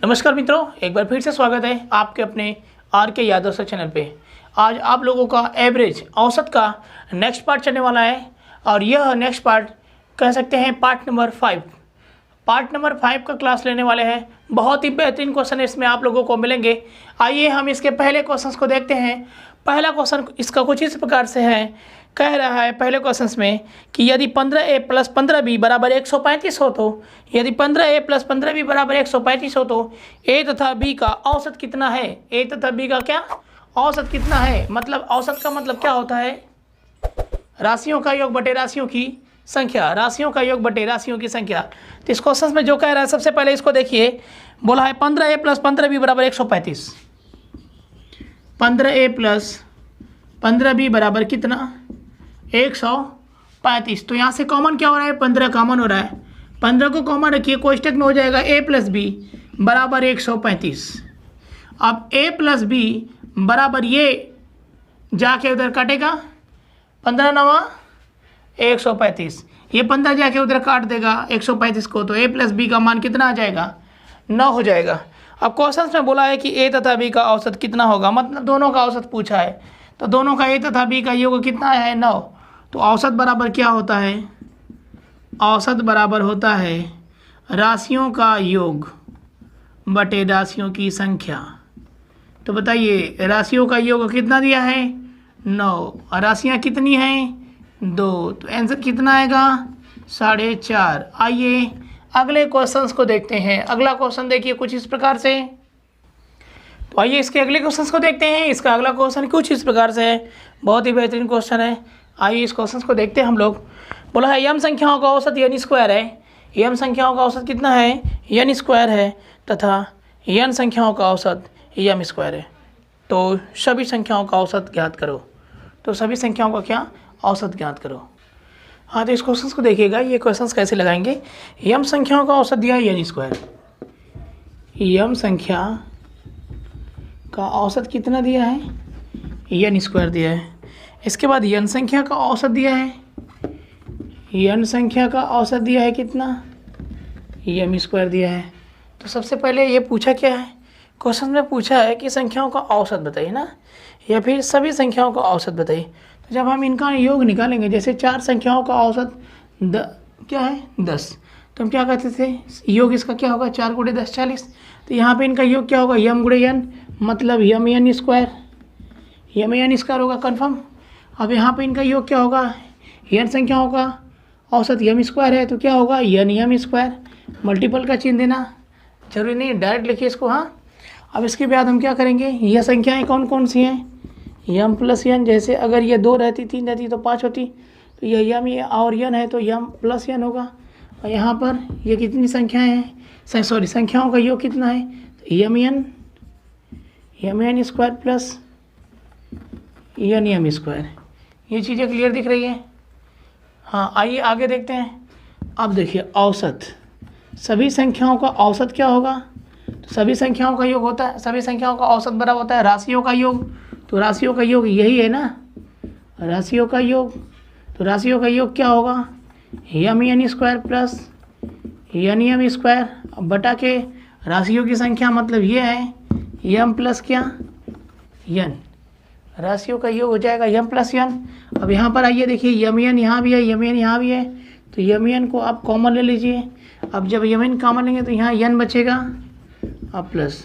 नमस्कार मित्रों, एक बार फिर से स्वागत है आपके अपने आर के यादव सर चैनल पे। आज आप लोगों का एवरेज औसत का नेक्स्ट पार्ट चलने वाला है और यह नेक्स्ट पार्ट कह सकते हैं पार्ट नंबर 5। पार्ट नंबर 5 का क्लास लेने वाले हैं। बहुत ही बेहतरीन क्वेश्चन इसमें आप लोगों को मिलेंगे। आइए हम इसके पहले क्वेश्चन को देखते हैं। पहला क्वेश्चन इसका कुछ इस प्रकार से है, कह रहा है पहले क्वेश्चन में कि यदि 15a + 15b बराबर 135 हो तो यदि 15a + 15b बराबर 135 हो तो a तथा b का औसत कितना है। a तथा b का क्या औसत कितना है, मतलब औसत का मतलब क्या होता है, राशियों का योग बटे राशियों की संख्या, राशियों का योग बटे राशियों की संख्या। तो इस क्वेश्चन में जो कह रहा है, सबसे पहले इसको देखिए, बोला है 15a + 15b बराबर 135। 15a + 15b बराबर कितना, 135। तो यहाँ से कॉमन क्या हो रहा है, 15 कॉमन हो रहा है। 15 को कॉमन रखिए, कोष्टक में हो जाएगा a + b बराबर 135। अब a + b बराबर ये जाके उधर काटेगा, 15 9 135, ये 15 जाके उधर काट देगा 135 को, तो a + b का मान कितना आ जाएगा, 9 हो जाएगा। अब क्वेश्चन में बोला है कि a तथा b का औसत कितना होगा, मतलब दोनों का औसत पूछा है, तो दोनों का a तथा b का योग कितना है, 9। तो औसत बराबर क्या होता है, औसत बराबर होता है राशियों का योग बटे राशियों की संख्या। तो बताइए राशियों का योग कितना दिया है, 9, और राशियाँ कितनी हैं, 2, तो आंसर कितना आएगा, 4.5। आइए अगले क्वेश्चंस को देखते हैं। अगला क्वेश्चन देखिए कुछ इस प्रकार से। तो आइए इसके अगले क्वेश्चंस को देखते हैं। इसका अगला क्वेश्चन कुछ इस प्रकार से है, बहुत ही बेहतरीन क्वेश्चन है। आइए इस क्वेश्चन को देखते हैं हम लोग। बोला है यम संख्याओं का औसत n स्क्वायर है। यम संख्याओं का औसत कितना है, n स्क्वायर है, तथा n संख्याओं का औसत m स्क्वायर है। तो सभी संख्याओं का औसत ज्ञात करो। तो सभी संख्याओं का क्या औसत ज्ञात करो। हाँ, तो इस क्वेश्चन को देखिएगा, ये क्वेश्चन कैसे लगाएंगे। यम संख्याओं का औसत दिया है n स्क्वायर, यम संख्या का औसत कितना दिया है, n स्क्वायर दिया है। इसके बाद n संख्या का औसत दिया है, n संख्या का औसत दिया है कितना, m स्क्वायर दिया है। तो सबसे पहले ये पूछा क्या है, क्वेश्चन में पूछा है कि संख्याओं का औसत बताइए ना, या फिर सभी संख्याओं का औसत बताइए। तो जब हम इनका योग निकालेंगे, जैसे 4 संख्याओं का औसत क्या है 10, तो हम क्या कहते थे, योग इसका क्या होगा, 4 × 10 40। तो यहाँ पे इनका योग क्या होगा, m × n, मतलब m स्क्वायर होगा कन्फर्म। अब यहाँ पे इनका योग क्या होगा, n संख्याओं का औसत m स्क्वायर है, तो क्या होगा m स्क्वायर। मल्टीपल का चिन्ह देना जरूरी नहीं, डायरेक्ट लिखिए इसको। हाँ, अब इसके बाद हम क्या करेंगे, यह संख्याएं कौन कौन सी हैं, m + n। जैसे अगर ये 2 रहती, 3 रहती तो 5 होती, तो यह m और n है तो m + n होगा। और यहाँ पर ये कितनी संख्याएं हैं, सॉरी संख्याओं का योग कितना है, तो mn square plus m square. ये चीज़ें क्लियर दिख रही है। हाँ, आइए आगे देखते हैं। अब देखिए औसत, सभी संख्याओं का औसत क्या होगा, तो सभी संख्याओं का योग होता है, सभी संख्याओं का औसत बराबर होता है राशियों का योग। तो राशियों का योग यही है ना, राशियों का योग। तो राशियों का योग क्या होगा, m square plus m square बटा के राशियों की संख्या, मतलब ये है m प्लस क्या n, राशियों का योग हो जाएगा m + n। अब यहाँ पर आइए देखिए, mn यहाँ भी है, mn यहाँ भी है, तो mn को आप कॉमन ले लीजिए। अब जब mn कॉमन लेंगे तो यहाँ n बचेगा, अब प्लस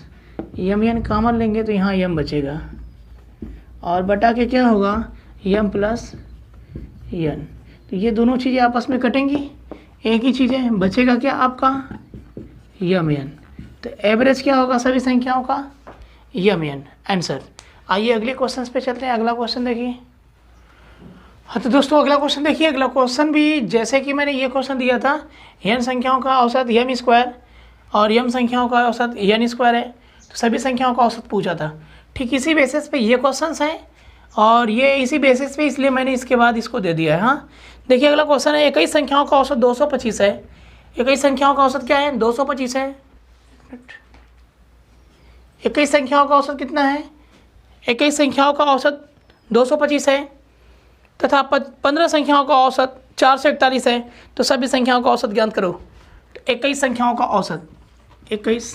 mn कॉमन लेंगे तो यहाँ m बचेगा, और बटा के क्या होगा m + n। तो ये दोनों चीज़ें आपस में कटेंगी, एक ही चीज़ें बचेगा क्या आपका mn। तो एवरेज क्या होगा सभी संख्याओं का, mn आंसर। आइए अगले क्वेश्चन पे चलते हैं। अगला क्वेश्चन देखिए। हाँ, तो दोस्तों अगला क्वेश्चन देखिए। अगला क्वेश्चन भी जैसे कि मैंने ये क्वेश्चन दिया था, n संख्याओं का औसत m स्क्वायर और m संख्याओं का औसत n स्क्वायर है, तो सभी संख्याओं का औसत पूछा था। ठीक इसी बेसिस पे ये क्वेश्चंस हैं, और ये इसी बेसिस पे, इसलिए मैंने इसके बाद इसको दे दिया है। हाँ, देखिए अगला क्वेश्चन है, 21 संख्याओं का औसत 225 है। 21 संख्याओं का औसत क्या है, 225 है। 21 संख्याओं का औसत कितना है, 21 संख्याओं का औसत 225 है, तथा 15 संख्याओं का औसत 441 है। तो सभी संख्याओं का औसत ज्ञात करो। 21 संख्याओं का औसत, 21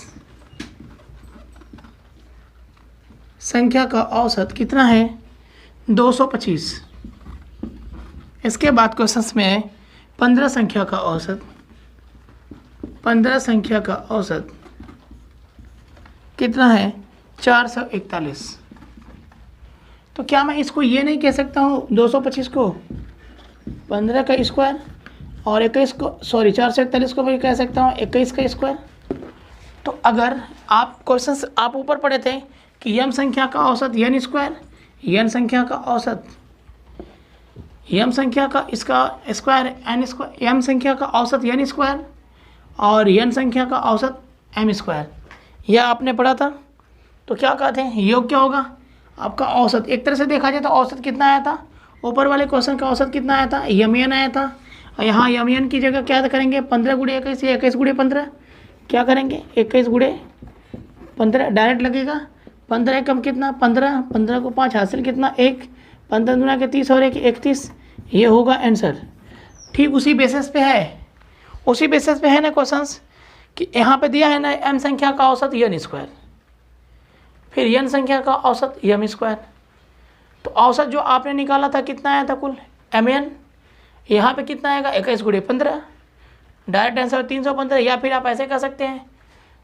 संख्या का औसत कितना है 225। इसके बाद क्वेश्चन में 15 संख्या का औसत, 15 संख्या का औसत कितना है 441। तो क्या मैं इसको ये नहीं कह सकता हूँ 225 को 15 का स्क्वायर और 21 को, सॉरी 441 को भी कह सकता हूँ 21 का स्क्वायर। तो अगर आप क्वेश्चन आप ऊपर पढ़े थे कि यम संख्या का औसत n स्क्वायर, यन संख्या का औसत, यम संख्या का इसका स्क्वायर n स्क्वायर, यम संख्या का औसत n स्क्वायर और यन संख्या का औसत m स्क्वायर, यह आपने पढ़ा था। तो क्या कहते हैं योग क्या होगा आपका औसत। एक तरह से देखा जाए तो औसत कितना आया था, ऊपर वाले क्वेश्चन का औसत कितना आया था यमन आया था, और यहाँ यमन की जगह क्या करेंगे 15 गुणे 21 या 21 गुणे 15, क्या करेंगे 21 गुणे 15 डायरेक्ट लगेगा। 15 एकम कितना 15, 15 को 5 हासिल कितना 1, 15 दूना के 30 और 1 31, ये होगा आंसर। ठीक उसी बेसिस पे है, उसी बेसिस पे है ना क्वेश्चंस कि यहाँ पे दिया है ना m संख्या का औसत n स्क्वायर, फिर n संख्या का औसत m स्क्वायर। तो औसत जो आपने निकाला था कितना आया था कुल mn, यहाँ पे कितना आएगा 21 गुणे 15, डायरेक्ट आंसर 315। या फिर आप ऐसे कर सकते हैं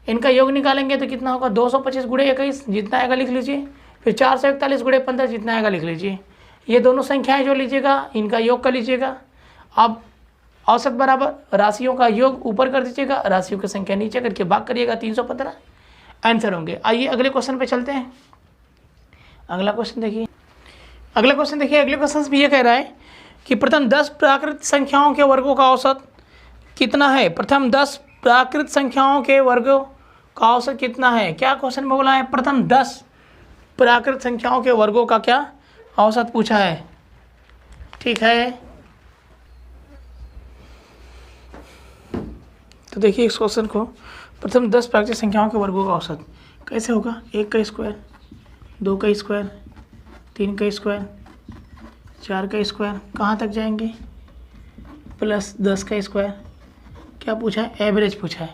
इनका योग निकालेंगे तो कितना होगा 225 गुणे 21, जितना आएगा लिख लीजिए, फिर 441 गुणे 15 जितना आएगा लिख लीजिए। ये दोनों संख्याएं जो लीजिएगा इनका योग कर लीजिएगा। अब औसत बराबर राशियों का योग ऊपर कर दीजिएगा, राशियों की संख्या नीचे करके भाग करिएगा, 315 आंसर होंगे। आइए अगले क्वेश्चन पे चलते हैं। अगला क्वेश्चन देखिए, अगला क्वेश्चन देखिए। अगले क्वेश्चन में ये कह रहा है कि प्रथम 10 प्राकृत संख्याओं के वर्गों का औसत कितना है। प्रथम 10 प्राकृत संख्याओं के वर्गों का औसत कितना है। क्या क्वेश्चन में बोला है प्रथम 10 प्राकृत संख्याओं के वर्गों का क्या औसत पूछा है। ठीक है, तो देखिए इस क्वेश्चन को, प्रथम 10 प्राकृत संख्याओं के वर्गों का औसत कैसे होगा। 1 का स्क्वायर, 2 का स्क्वायर, 3 का स्क्वायर, 4 का स्क्वायर, कहाँ तक जाएंगे प्लस 10 का स्क्वायर। क्या पूछा है एवरेज पूछा है,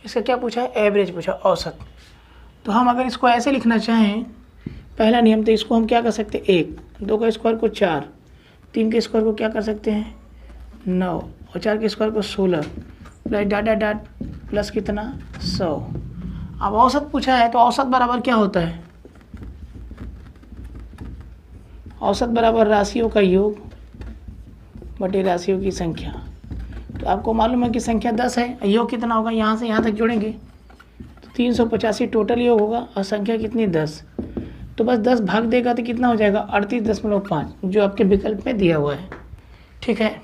इसका क्या पूछा है एवरेज पूछा, औसत। तो हम अगर इसको ऐसे लिखना चाहें पहला नियम, तो इसको हम क्या कर सकते हैं 1, 2 का स्क्वायर को 4, 3 के स्क्वायर को क्या कर सकते हैं 9 और 4 के स्क्वायर को 16 प्लस डाट प्लस कितना 100। अब औसत पूछा है तो औसत बराबर क्या होता है, औसत बराबर राशियों का योग बटे राशियों की संख्या। तो आपको मालूम है कि संख्या 10 है, योग कितना होगा यहाँ से यहाँ तक जोड़ेंगे तो 385 टोटल योग होगा और संख्या कितनी 10। तो बस 10 भाग देगा तो कितना हो जाएगा 38.5 जो आपके विकल्प में दिया हुआ है। ठीक है,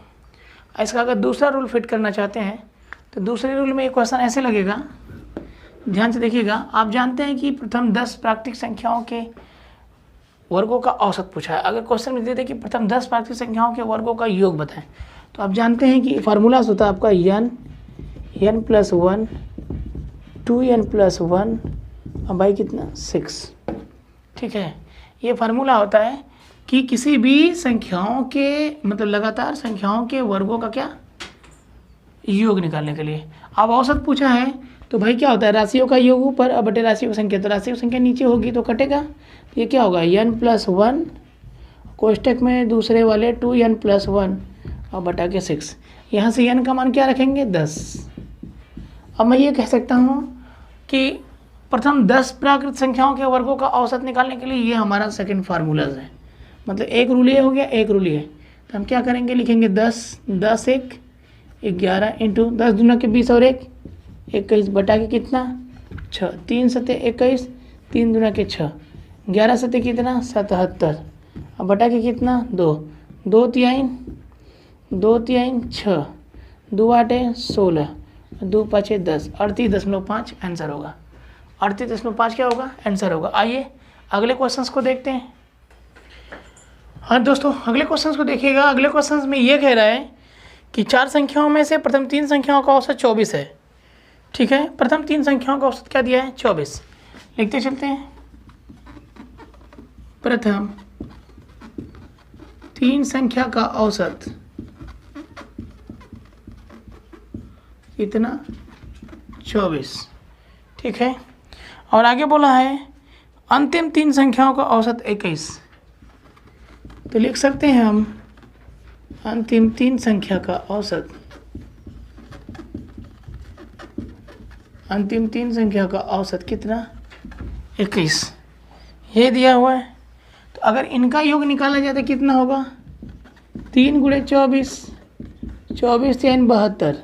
इसका अगर दूसरा रूल फिट करना चाहते हैं तो दूसरे रूल में एक क्वेश्चन ऐसे लगेगा, ध्यान से देखिएगा। आप जानते हैं कि प्रथम 10 प्राकृतिक संख्याओं के वर्गों का औसत पूछा है। अगर क्वेश्चन में दे दे कि प्रथम 10 प्राकृतिक संख्याओं के वर्गों का योग बताएं, तो आप जानते हैं कि फार्मूला होता है आपका n प्लस 1 2n प्लस 1 और बाई कितना 6। ठीक है, ये फार्मूला होता है कि किसी भी संख्याओं के मतलब लगातार संख्याओं के वर्गों का क्या योग निकालने के लिए। अब औसत पूछा है तो भाई क्या होता है राशियों का योग ऊपर और बटे राशियों की संख्या, तो राशियों की संख्या नीचे होगी तो कटेगा। तो ये क्या होगा n प्लस 1 कोष्टक में दूसरे वाले 2n प्लस 1 और बटा के 6। यहाँ से n का मान क्या रखेंगे 10। अब मैं ये कह सकता हूँ कि प्रथम 10 प्राकृत संख्याओं के वर्गों का औसत निकालने के लिए ये हमारा सेकंड फार्मूलाज है। मतलब एक रूल ये हो गया, एक रूल ये। तो हम क्या करेंगे लिखेंगे 10 1 11 इंटू 10 दूना के 20 और 1 21 बटा के कितना 6, 3 सते 21, 3 दूना के 6, 11 सते कितना 77 और बटा के कितना 2, 2 तिहाई 6, 2 आठे 16, 2 पाँचे 10, 38.5 आंसर होगा। 38.5 क्या होगा आंसर होगा। आइए अगले क्वेश्चंस को देखते हैं। हाँ दोस्तों, अगले क्वेश्चंस को देखिएगा। अगले क्वेश्चंस में ये कह रहा है कि 4 संख्याओं में से प्रथम 3 संख्याओं का औसत 24 है। ठीक है, प्रथम 3 संख्याओं का औसत क्या दिया है 24। लिखते चलते हैं। प्रथम 3 संख्या का औसत कितना 24। ठीक है, और आगे बोला है अंतिम 3 संख्याओं का औसत 21। तो लिख सकते हैं हम अंतिम 3 संख्या का औसत, अंतिम 3 संख्या का औसत कितना, 21। ये दिया हुआ है। तो अगर इनका योग निकाला जाए तो कितना होगा, 3 गुणे 24, 24 3 72।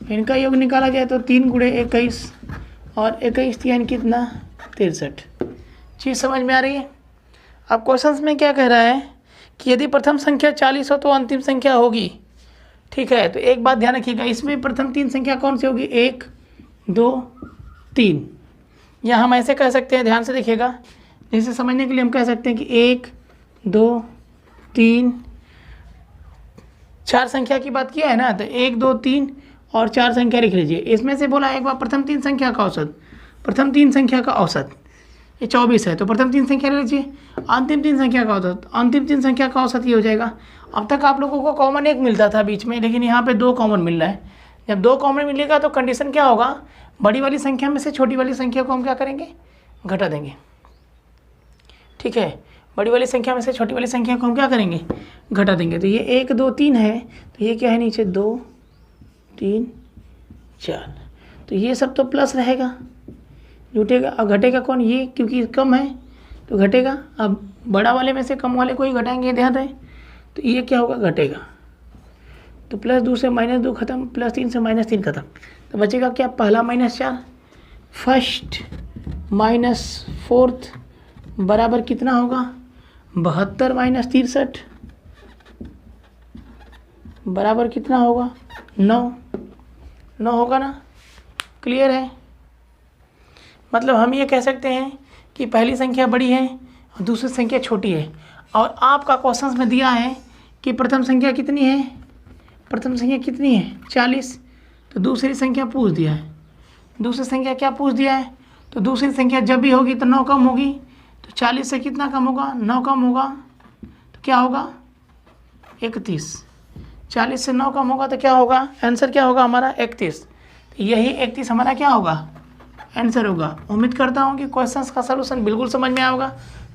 इनका योग निकाला जाए तो 3 गुणे 21 और 21 3 कितना, 63। चीज़ समझ में आ रही है। अब क्वेश्चंस में क्या कह रहा है कि यदि प्रथम संख्या 40 हो तो अंतिम संख्या होगी। ठीक है, तो एक बात ध्यान रखिएगा, इसमें प्रथम 3 संख्या कौन सी होगी, 1 2 3। या हम ऐसे कह सकते हैं, ध्यान से देखिएगा, जैसे समझने के लिए हम कह सकते हैं कि 1 2 3 4 संख्या की बात किया है ना, तो 1 2 3 और 4 संख्या लिख लीजिए। इसमें से बोला एक बार प्रथम 3 संख्या का औसत, प्रथम 3 संख्या का औसत ये 24 है, तो प्रथम 3 संख्या ले लीजिए। अंतिम 3 संख्या का औसत, अंतिम 3 संख्या का औसत ये हो जाएगा। अब तक आप लोगों को कॉमन 1 मिलता था बीच में, लेकिन यहाँ पे 2 कॉमन मिल रहा है। जब 2 कॉमन मिलेगा तो कंडीशन क्या होगा, बड़ी वाली संख्या में से छोटी वाली संख्या को हम क्या करेंगे, घटा देंगे। ठीक है, बड़ी वाली संख्या में से छोटी वाली संख्या को हम क्या करेंगे, घटा देंगे। तो ये 1 2 3 है, तो ये क्या है नीचे 2 3 4, तो ये सब तो प्लस रहेगा, जुटेगा। अब घटेगा कौन, ये, क्योंकि कम है तो घटेगा। अब बड़ा वाले में से कम वाले को ही घटाएंगे, ध्यान रहे। तो ये क्या होगा, घटेगा। तो +2 से -2 खत्म, +3 से -3 खत्म। तो बचेगा क्या, पहला -4, फर्स्ट -4 बराबर कितना होगा, 72 - 63 बराबर कितना होगा, 9 होगा ना। क्लियर है। मतलब हम ये कह सकते हैं कि पहली संख्या बड़ी है और दूसरी संख्या छोटी है। और आपका क्वेश्चन में दिया है कि प्रथम संख्या कितनी है, प्रथम संख्या कितनी है, 40। तो दूसरी संख्या पूछ दिया है, दूसरी संख्या क्या पूछ दिया है, तो दूसरी संख्या जब भी होगी तो 9 कम होगी। तो 40 से कितना कम होगा, 9 कम होगा, तो क्या होगा, 31। 40 से 9 कम होगा तो क्या होगा, आंसर क्या होगा हमारा, 31। तो यही 31 हमारा क्या होगा, आंसर होगा। उम्मीद करता हूँ कि क्वेश्चंस का सलूशन बिल्कुल समझ में आया होगा।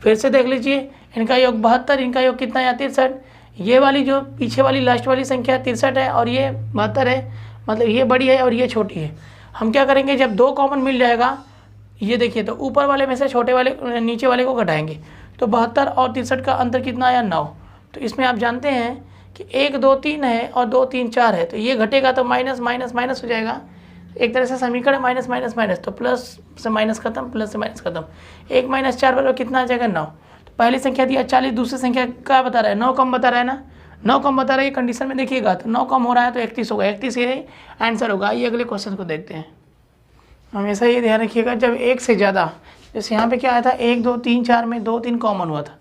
फिर से देख लीजिए, इनका योग 72, इनका योग कितना है, 63। ये वाली जो पीछे वाली लास्ट वाली संख्या 63 है और ये 72 है, मतलब ये बड़ी है और ये छोटी है। हम क्या करेंगे, जब 2 कॉमन मिल जाएगा, ये देखिए, तो ऊपर वाले में से छोटे वाले नीचे वाले को घटाएंगे। तो 72 और 63 का अंतर कितना आया, 9। तो इसमें आप जानते हैं कि 1 2 3 है और 2 3 4 है, तो ये घटेगा तो माइनस माइनस माइनस हो जाएगा। एक तरह से समीकरण माइनस माइनस माइनस, तो प्लस से माइनस खत्म, प्लस से माइनस खत्म। 1 - 4 बराबर कितना आ जाएगा, 9। तो पहली संख्या दिया 40, दूसरी संख्या क्या बता रहा है, 9 कम बता रहा है ना, 9 कम बता रहा है। ये कंडीशन में देखिएगा तो 9 कम हो रहा है तो 31 होगा, 31 ये आंसर होगा। ये अगले क्वेश्चन को देखते हैं। हमेशा ये ध्यान रखिएगा, जब एक से ज़्यादा, जैसे यहाँ पे क्या आया था, 1 2 3 4 में 2 3 कॉमन हुआ था।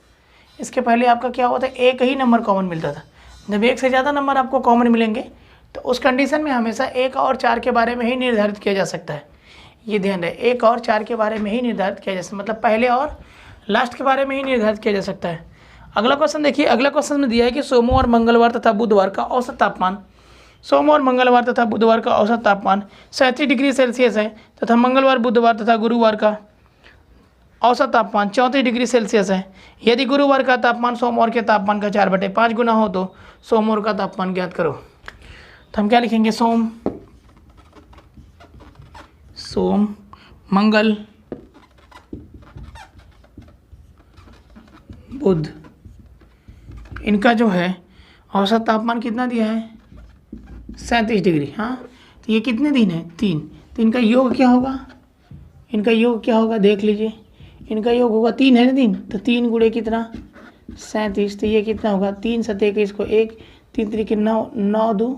इसके पहले आपका क्या हुआ था, एक ही नंबर कॉमन मिलता था। जब एक से ज़्यादा नंबर आपको कॉमन मिलेंगे तो उस कंडीशन में हमेशा 1 और 4 के बारे में ही निर्धारित किया जा सकता है। ये ध्यान रहे, 1 और 4 के बारे में ही निर्धारित किया जा सकता है, मतलब पहले और लास्ट के बारे में ही निर्धारित किया जा सकता है। अगला क्वेश्चन देखिए, अगला क्वेश्चन में दिया है कि सोमवार मंगलवार तथा बुधवार का औसत तापमान, सोमवार मंगलवार तथा बुधवार का औसत तापमान 37 डिग्री सेल्सियस है तथा मंगलवार बुधवार तथा गुरुवार का औसत तापमान 34 डिग्री सेल्सियस है। यदि गुरुवार का तापमान सोमवार के तापमान का 4/5 गुना हो तो सोमवार का तापमान ज्ञात करो। तो हम क्या लिखेंगे, सोम मंगल बुध, इनका जो है औसत तापमान कितना दिया है, 37 डिग्री। हाँ, तो ये कितने दिन है, 3। तो इनका योग क्या होगा, इनका योग क्या होगा, देख लीजिए, इनका योग होगा 3 है ना दिन, तो 3 गुणे कितना, 37। तो ये कितना होगा, 3 7 21 को 1 3 3 9 9 2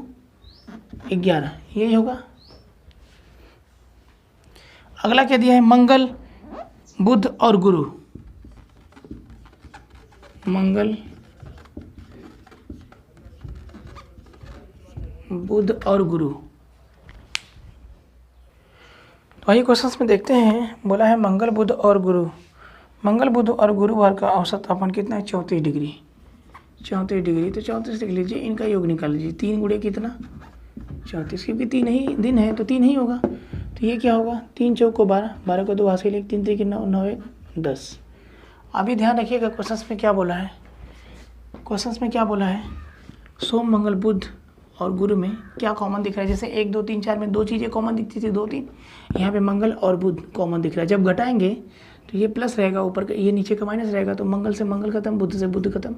11, यही होगा। अगला क्या दिया है, मंगल बुध और गुरु, मंगल बुध और गुरु। तो आइए क्वेश्चंस में देखते हैं। बोला है मंगल बुध और गुरु, मंगल बुध और गुरुवार का औसत तापमान कितना है, 34 डिग्री। 34 डिग्री, तो 34 लिख लीजिए, इनका योग निकाल लीजिए। 3 गुणे कितना, 34, क्योंकि 3 ही दिन है तो 3 ही होगा। तो ये क्या होगा, 3 चौक को 12, 12 को 2 हासिल 1 3 3 9 9 1 10, अभी ध्यान रखिएगा क्वेश्चंस में क्या बोला है, क्वेश्चंस में क्या बोला है, सोम मंगल बुध और गुरु में क्या कॉमन दिख रहा है। जैसे 1 2 3 4 में 2 चीज़ें कॉमन दिखती थी, 2 3, यहाँ पे मंगल और बुध कॉमन दिख रहा है। जब घटाएंगे तो ये प्लस रहेगा, ऊपर का ये नीचे का माइनस रहेगा, तो मंगल से मंगल खत्म, बुध से बुध खत्म।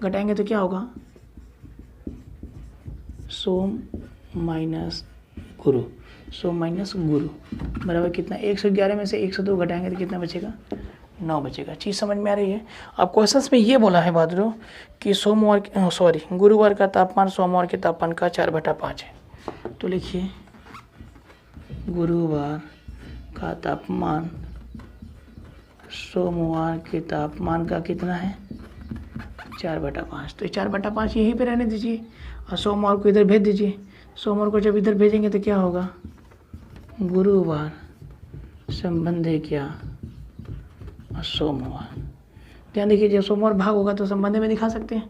घटाएंगे तो क्या होगा, सोम माइनस गुरु, सोम माइनस गुरु बराबर कितना, 111 में से 102 घटाएंगे तो कितना बचेगा, 9 बचेगा। चीज़ समझ में आ रही है। अब क्वेश्चंस में ये बोला है बहादुरों कि गुरुवार का तापमान सोमवार के तापमान का 4/5 है। तो लिखिए गुरुवार का तापमान सोमवार के तापमान का कितना है, 4/5। तो 4/5 यहीं पे रहने दीजिए और सोमवार को इधर भेज दीजिए। सोमवार को जब इधर भेजेंगे तो क्या होगा, गुरुवार संबंध है क्या, और सोमवार। ध्यान देखिए जब सोमवार भाग होगा तो संबंध में दिखा सकते हैं।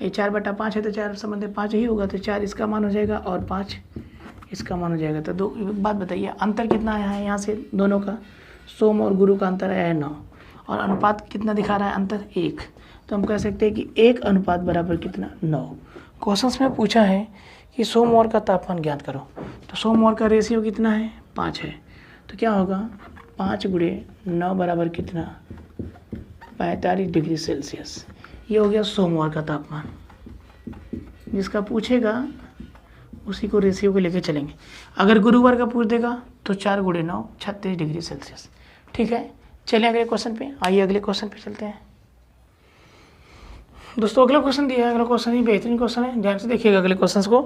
ये 4/5 है तो 4 संबंध 5 ही होगा, तो 4 इसका मान हो जाएगा और 5 इसका मान हो जाएगा। तो 2 बात बताइए, अंतर कितना आया है यहाँ से दोनों का, सोम और गुरु का अंतर आया है 9, और अनुपात कितना दिखा रहा है अंतर, 1। तो हम कह सकते हैं कि 1 अनुपात बराबर कितना, 9। क्वेश्चंस में पूछा है कि सोमवार का तापमान ज्ञात करो, तो सोमवार का रेशियो कितना है, 5 है। तो क्या होगा, 5 × 9 बराबर कितना, 45 डिग्री सेल्सियस। ये हो गया सोमवार का तापमान। जिसका पूछेगा उसी को रेशियो को लेके चलेंगे। अगर गुरुवार का पूछ देगा तो 4 × 9 36 डिग्री सेल्सियस। ठीक है, चलिए अगले क्वेश्चन पे, आइए अगले क्वेश्चन पे चलते हैं। दोस्तों अगला क्वेश्चन दिया है, अगला क्वेश्चन ही बेहतरीन क्वेश्चन है, ध्यान से देखिएगा अगले क्वेश्चन को।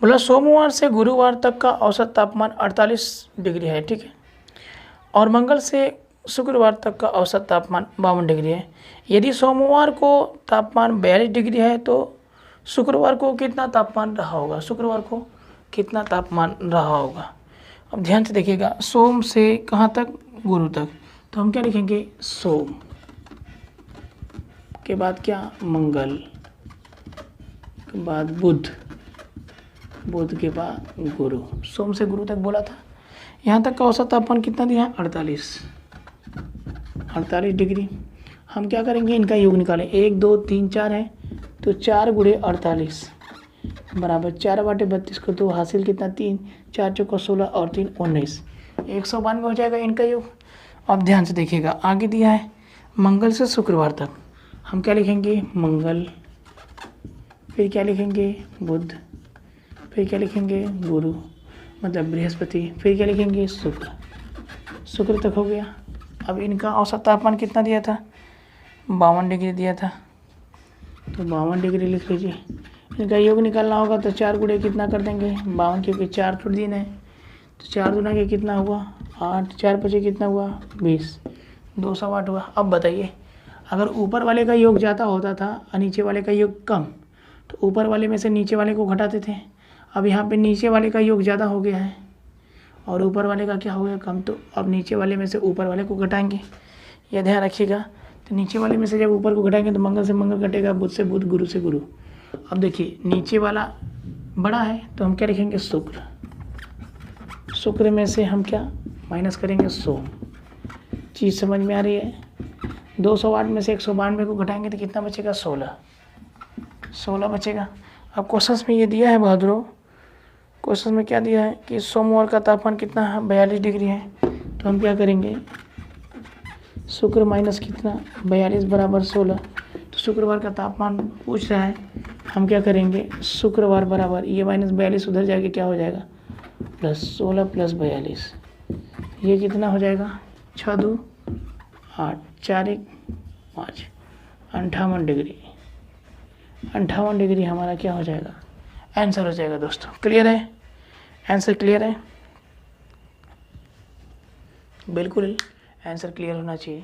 बोला सोमवार से गुरुवार तक का औसत तापमान 48 डिग्री है, ठीक है, और मंगल से शुक्रवार तक का औसत तापमान 52 डिग्री है। यदि सोमवार को तापमान 42 डिग्री है तो शुक्रवार को कितना तापमान रहा होगा, शुक्रवार को कितना तापमान रहा होगा। अब ध्यान से देखिएगा, सोम से कहाँ तक, गुरु तक, तो हम क्या लिखेंगे, सोम के बाद क्या, मंगल के बाद बुध, बुध के बाद गुरु, सोम से गुरु तक बोला था। यहाँ तक का औसत तापमान कितना दिया है, 48 डिग्री। हम क्या करेंगे, इनका योग निकालें, 1 2 3 4 है तो 4 × 48 बराबर 4/32 को 2 हासिल कितना, 3, 4 चौका 16 और 3 19, 192 हो जाएगा इनका योग। अब ध्यान से देखिएगा, आगे दिया है मंगल से शुक्रवार तक, हम क्या लिखेंगे, मंगल, फिर क्या लिखेंगे, बुध, फिर क्या लिखेंगे, गुरु मतलब बृहस्पति, फिर क्या लिखेंगे, शुक्र, शुक्र तक हो गया। अब इनका औसत तापमान कितना दिया था, 52 डिग्री दिया था, तो 52 डिग्री लिख लीजिए। इनका योग निकालना होगा तो 4 × कितना कर देंगे, 52, क्योंकि 4 थोड़ी दिन है, तो 4 दूना के कितना हुआ, 8, 4 5 कितना हुआ, 20, 208 हुआ। अब बताइए, अगर ऊपर वाले का योग ज़्यादा होता था और नीचे वाले का योग कम, तो ऊपर वाले में से नीचे वाले को घटाते थे। अब यहाँ पे नीचे वाले का योग ज़्यादा हो गया है और ऊपर वाले का क्या हो गया, कम, तो अब नीचे वाले में से ऊपर वाले को घटाएंगे, यह ध्यान रखिएगा। तो नीचे वाले में से जब ऊपर को घटाएंगे तो मंगल से मंगल घटेगा, बुध से बुध, गुरु से गुरु। अब देखिए नीचे वाला बड़ा है तो हम क्या लिखेंगे, शुक्र, शुक्र में से हम क्या माइनस करेंगे, सोम। चीज़ समझ में आ रही है। 208 में से 192 को घटाएंगे तो कितना बचेगा, 16 बचेगा। अब क्वेश्चंस में ये दिया है बहादुरों, क्वेश्चन में क्या दिया है कि सोमवार का तापमान कितना है, 42 डिग्री है, तो हम क्या करेंगे, शुक्र माइनस कितना, 42 बराबर 16। तो शुक्रवार का तापमान पूछ रहा है, हम क्या करेंगे, शुक्रवार बराबर ये -42 उधर जाके क्या हो जाएगा, +16 + 42, ये कितना हो जाएगा, 6 2 8, 4 1 5, 58 डिग्री। 58 डिग्री हमारा क्या हो जाएगा, आंसर हो जाएगा। दोस्तों क्लियर है, आंसर क्लियर है, बिल्कुल आंसर क्लियर होना चाहिए।